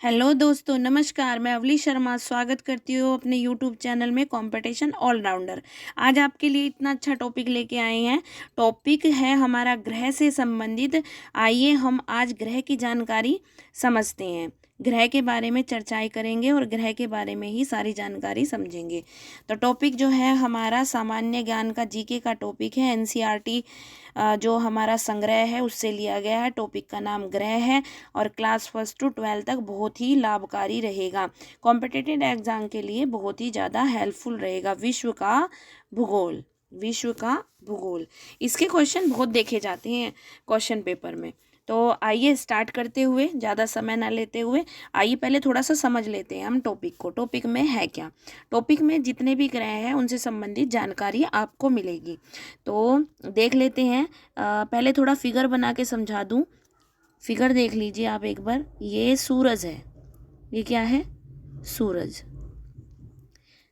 Hello दोस्तों, नमस्कार। मैं अवली शर्मा स्वागत करती हूँ अपने यूट्यूब चैनल में कंपटीशन ऑलराउंडर। आज आपके लिए इतना अच्छा टॉपिक लेके आए हैं। टॉपिक है हमारा ग्रह से संबंधित। आइए हम आज ग्रह की जानकारी समझते हैं। ग्रह के बारे में चर्चाएं करेंगे और ग्रह के बारे में ही सारी जानकारी समझेंगे। तो टॉपिक जो है हमारा सामान्य ज्ञान का जीके का टॉपिक है। एनसीईआरटी जो हमारा संग्रह है उससे लिया गया है। टॉपिक का नाम ग्रह है और क्लास 1 to 12 तक बहुत ही लाभकारी रहेगा। कॉम्पिटिटिव एग्जाम के लिए बहुत ही ज़्यादा हेल्पफुल रहेगा। विश्व का भूगोल इसके क्वेश्चन बहुत देखे जाते हैं क्वेश्चन पेपर में। तो आइए स्टार्ट करते हुए, ज़्यादा समय ना लेते हुए, आइए पहले थोड़ा सा समझ लेते हैं हम टॉपिक को। टॉपिक में है क्या? टॉपिक में जितने भी ग्रह हैं उनसे संबंधित जानकारी आपको मिलेगी। तो देख लेते हैं। पहले थोड़ा फिगर बना के समझा दूँ। फिगर देख लीजिए आप एक बार। ये सूरज है। ये क्या है? सूरज।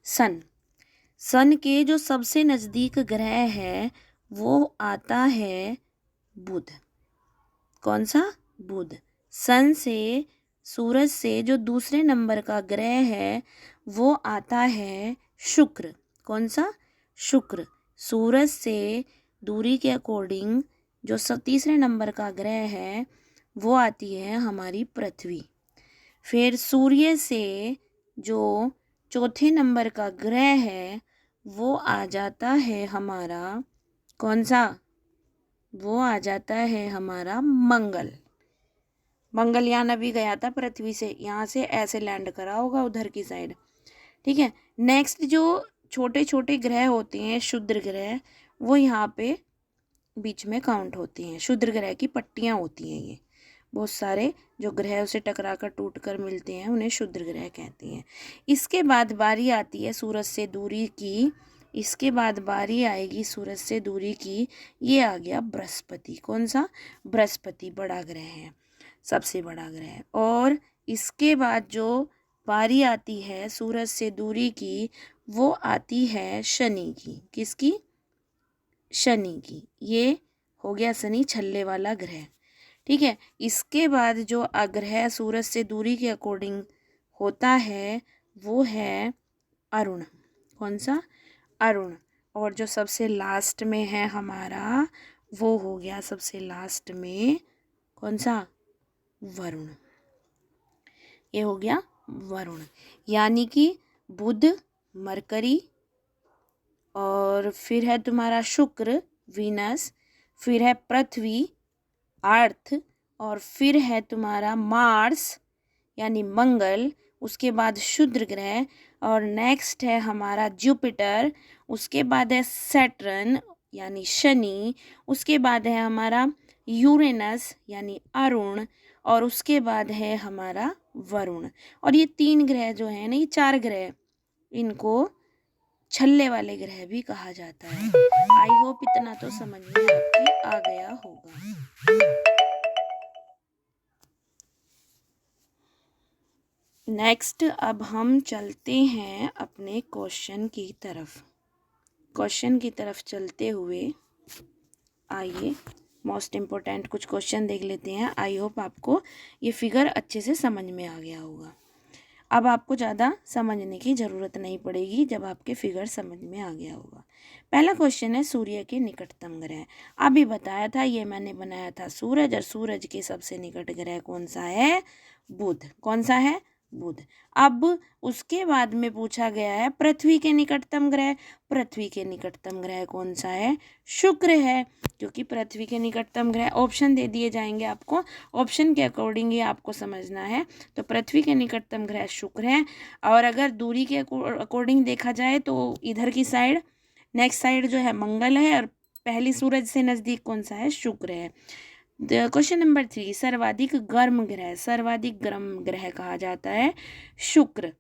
सन के जो सबसे नज़दीक ग्रह है वो आता है बुध। कौन सा? बुध। सन से, सूरज से जो दूसरे नंबर का ग्रह है वो आता है शुक्र। कौन सा? शुक्र। सूरज से दूरी के अकॉर्डिंग जो तीसरे नंबर का ग्रह है वो आती है हमारी पृथ्वी। फिर सूर्य से जो चौथे नंबर का ग्रह है वो आ जाता है हमारा, कौन सा? वो आ जाता है हमारा मंगल। मंगलयान अभी गया था पृथ्वी से, यहाँ से ऐसे लैंड करा होगा उधर की साइड। ठीक है। नेक्स्ट जो छोटे छोटे ग्रह होते हैं, क्षुद्र ग्रह, वो यहाँ पे बीच में काउंट होती हैं। क्षुद्र ग्रह की पट्टियाँ होती हैं। ये बहुत सारे जो ग्रह उसे टकरा कर टूट कर मिलते हैं उन्हें क्षुद्र ग्रह कहते हैं। इसके बाद बारी आती है सूरज से दूरी की। इसके बाद बारी आएगी सूरज से दूरी की। ये आ गया बृहस्पति। कौन सा? बृहस्पति बड़ा ग्रह है, सबसे बड़ा ग्रह। और इसके बाद जो बारी आती है सूरज से दूरी की वो आती है शनि की। किसकी? शनि की। ये हो गया शनि, छल्ले वाला ग्रह। ठीक है। इसके बाद जो ग्रह सूरज से दूरी के अकॉर्डिंग होता है वो है अरुण। कौन सा? अरुण। और जो सबसे लास्ट में है हमारा वो हो गया सबसे लास्ट में, कौन सा? वरुण। ये हो गया वरुण। यानी कि बुध, मरकरी, और फिर है तुम्हारा शुक्र, वीनस, फिर है पृथ्वी, अर्थ, और फिर है तुम्हारा मार्स यानी मंगल। उसके बाद क्षुद्र ग्रह, और नेक्स्ट है हमारा जुपिटर। उसके बाद है सैटर्न यानी शनि। उसके बाद है हमारा यूरेनस यानी अरुण, और उसके बाद है हमारा वरुण। और ये 3 ग्रह जो है ना, ये 4 ग्रह, इनको छल्ले वाले ग्रह भी कहा जाता है। आई होप इतना तो समझ में आपके आ गया होगा। नेक्स्ट अब हम चलते हैं अपने क्वेश्चन की तरफ। क्वेश्चन की तरफ चलते हुए आइए मोस्ट इम्पोर्टेंट कुछ क्वेश्चन देख लेते हैं। आई होप आपको ये फिगर अच्छे से समझ में आ गया होगा। अब आपको ज़्यादा समझने की ज़रूरत नहीं पड़ेगी जब आपके फिगर समझ में आ गया होगा। पहला क्वेश्चन है सूर्य के निकटतम ग्रह। अभी बताया था, ये मैंने बनाया था सूरज, और सूरज के सबसे निकट ग्रह कौन सा है? बुध। कौन सा है? बुध। अब उसके बाद में पूछा गया है पृथ्वी के निकटतम ग्रह। पृथ्वी के निकटतम ग्रह कौन सा है? शुक्र है, क्योंकि पृथ्वी के निकटतम ग्रह, ऑप्शन दे दिए जाएंगे आपको, ऑप्शन के अकॉर्डिंग ही आपको समझना है। तो पृथ्वी के निकटतम ग्रह शुक्र है। और अगर दूरी के अकॉर्डिंग देखा जाए तो इधर की साइड, नेक्स्ट साइड जो है मंगल है, और पहली सूरज से नज़दीक कौन सा है? शुक्र है। क्वेश्चन नंबर 3, सर्वाधिक गर्म ग्रह। सर्वाधिक गर्म ग्रह कहा जाता है शुक्र।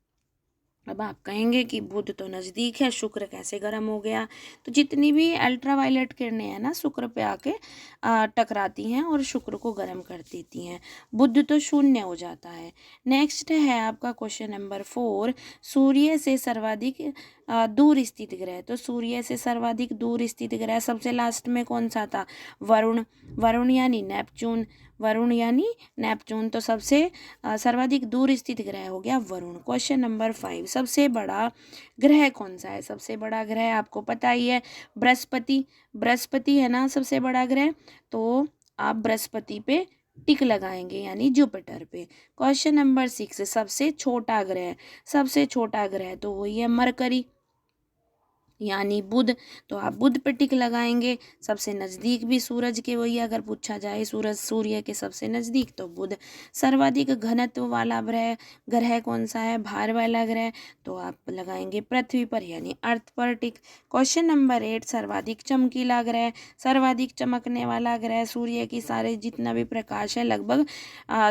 अब आप कहेंगे कि बुध तो नज़दीक है, शुक्र कैसे गर्म हो गया? तो जितनी भी अल्ट्रावायलेट किरणें हैं ना, शुक्र पे आके टकराती हैं और शुक्र को गर्म कर देती हैं। बुध तो शून्य हो जाता है। नेक्स्ट है आपका क्वेश्चन नंबर 4, सूर्य से सर्वाधिक दूर स्थित ग्रह, तो सूर्य से सर्वाधिक दूर स्थित ग्रह सबसे लास्ट में कौन सा था? वरुण। वरुण यानी नेपच्यून, वरुण यानी नेपच्यून, तो सबसे सर्वाधिक दूर स्थित ग्रह हो गया वरुण। क्वेश्चन नंबर 5, सबसे बड़ा ग्रह कौन सा है? सबसे बड़ा ग्रह आपको पता ही है, बृहस्पति। बृहस्पति है ना सबसे बड़ा ग्रह, तो आप बृहस्पति पे टिक लगाएंगे यानी जुपिटर पे। क्वेश्चन नंबर 6, सबसे छोटा ग्रह, सबसे छोटा ग्रह तो वही है मरकरी यानी बुध, तो आप बुध पे टिक लगाएंगे। सबसे नज़दीक भी सूरज के वही अगर पूछा जाए सूरज सूर्य के सबसे नज़दीक तो बुध। सर्वाधिक घनत्व वाला ग्रह कौन सा है? भार वाला ग्रह, तो आप लगाएंगे पृथ्वी पर यानी अर्थ पर टिक। क्वेश्चन नंबर 8, सर्वाधिक चमकीला ग्रह, सर्वाधिक चमकने वाला ग्रह सूर्य की सारे जितना भी प्रकाश है लगभग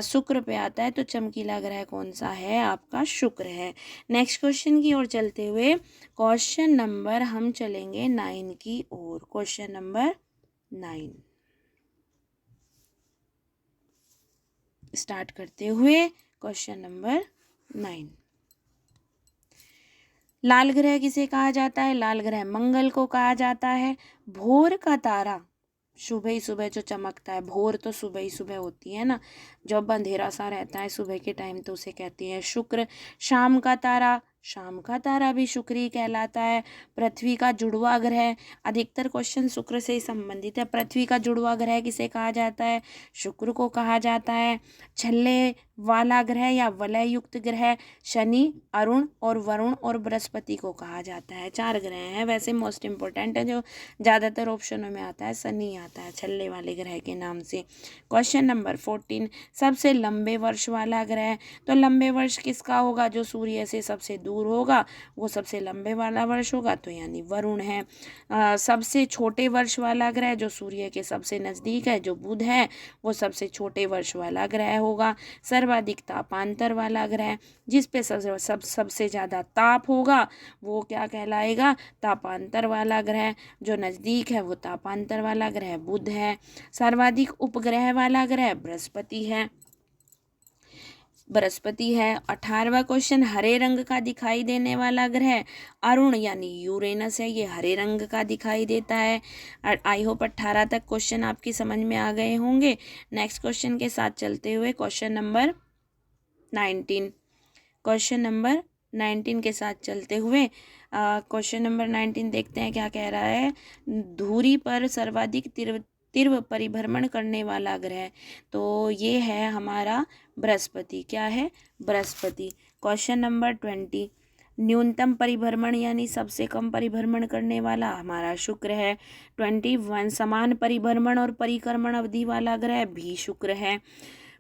शुक्र पे आता है, तो चमकीला ग्रह कौन सा है? आपका शुक्र है। नेक्स्ट क्वेश्चन की ओर चलते हुए क्वेश्चन नंबर हम चलेंगे 9 की ओर। क्वेश्चन नंबर 9 स्टार्ट करते हुए क्वेश्चन नंबर 9, लाल ग्रह किसे कहा जाता है? लाल ग्रह मंगल को कहा जाता है। भोर का तारा सुबह ही सुबह जो चमकता है, भोर तो सुबह ही सुबह होती है ना, जब अंधेरा सा रहता है सुबह के टाइम, तो उसे कहते हैं शुक्र। शाम का तारा, शाम का तारा भी शुक्र ही कहलाता है। पृथ्वी का जुड़वा ग्रह, अधिकतर क्वेश्चन शुक्र से ही संबंधित है। पृथ्वी का जुड़वा ग्रह किसे कहा जाता है? शुक्र को कहा जाता है। छल्ले वाला ग्रह या वलय युक्त ग्रह शनि, अरुण और वरुण और बृहस्पति को कहा जाता है। 4 ग्रह हैं, वैसे मोस्ट इंपॉर्टेंट है जो ज़्यादातर ऑप्शनों में आता है, शनि आता है छल्ले वाले ग्रह के नाम से। क्वेश्चन नंबर 14, सबसे लंबे वर्ष वाला ग्रह, तो लंबे वर्ष किसका होगा? जो सूर्य से सबसे दूर होगा वो सबसे लंबे वाला वर्ष होगा, तो यानी वरुण है। सबसे छोटे वर्ष वाला ग्रह जो सूर्य के सबसे नज़दीक है, जो बुध है, वो सबसे छोटे वर्ष वाला ग्रह होगा। सर्वाधिक तापांतर वाला ग्रह, जिस पे सबसे ज़्यादा ताप होगा वो क्या कहलाएगा? तापांतर वाला ग्रह। जो नज़दीक है वो तापांतर वाला ग्रह बुध है। सर्वाधिक उपग्रह वाला ग्रह बृहस्पति है, बृहस्पति है। 18वां क्वेश्चन, हरे रंग का दिखाई देने वाला ग्रह अरुण यानी यूरेनस है, ये हरे रंग का दिखाई देता है। आई होप 18 तक क्वेश्चन आपकी समझ में आ गए होंगे। नेक्स्ट क्वेश्चन के साथ चलते हुए क्वेश्चन नंबर 19, क्वेश्चन नंबर 19 के साथ चलते हुए क्वेश्चन नंबर 19 देखते हैं क्या कह रहा है। धुरी पर सर्वाधिक तीव्र परिभ्रमण करने वाला ग्रह, तो ये है हमारा बृहस्पति। क्या है? बृहस्पति। क्वेश्चन नंबर 20, न्यूनतम परिभ्रमण यानी सबसे कम परिभ्रमण करने वाला हमारा शुक्र है। 21, समान परिभ्रमण और परिक्रमण अवधि वाला ग्रह भी शुक्र है।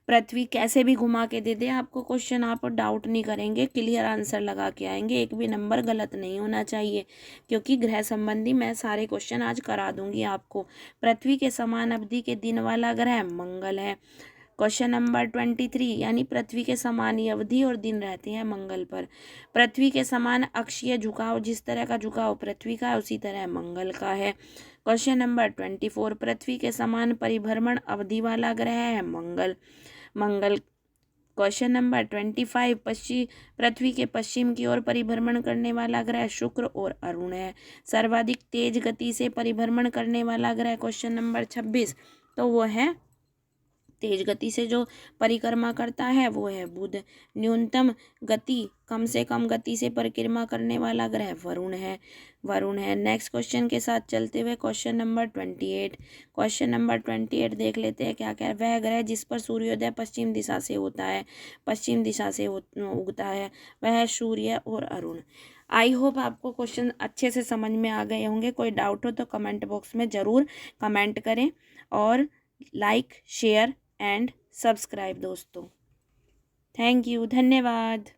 पृथ्वी कैसे भी घुमा के दे दे आपको क्वेश्चन, आप डाउट नहीं करेंगे, क्लियर आंसर लगा के आएंगे, एक भी नंबर गलत नहीं होना चाहिए, क्योंकि ग्रह संबंधी मैं सारे क्वेश्चन आज करा दूंगी आपको। पृथ्वी के समान अवधि के दिन वाला ग्रह मंगल है। क्वेश्चन नंबर 23, यानी पृथ्वी के समान ही अवधि और दिन रहते हैं मंगल पर। पृथ्वी के समान अक्षीय झुकाव, जिस तरह का झुकाव पृथ्वी का है उसी तरह मंगल का है। क्वेश्चन नंबर 24, पृथ्वी के समान परिभ्रमण अवधि वाला ग्रह है मंगल। क्वेश्चन नंबर 25, पृथ्वी के पश्चिम की ओर परिभ्रमण करने वाला ग्रह शुक्र और अरुण है। सर्वाधिक तेज गति से परिभ्रमण करने वाला ग्रह क्वेश्चन नंबर 26, तो वो है तेज गति से जो परिक्रमा करता है वो है बुध। न्यूनतम गति, कम से कम गति से परिक्रमा करने वाला ग्रह वरुण है। नेक्स्ट क्वेश्चन के साथ चलते हुए क्वेश्चन नंबर 28, क्वेश्चन नंबर 28 देख लेते हैं क्या क्या। वह ग्रह जिस पर सूर्योदय पश्चिम दिशा से होता है, पश्चिम दिशा से उगता है, वह है सूर्य और अरुण। आई होप आपको क्वेश्चन अच्छे से समझ में आ गए होंगे। कोई डाउट हो तो कमेंट बॉक्स में ज़रूर कमेंट करें और लाइक शेयर एंड सब्सक्राइब दोस्तों। थैंक यू, धन्यवाद।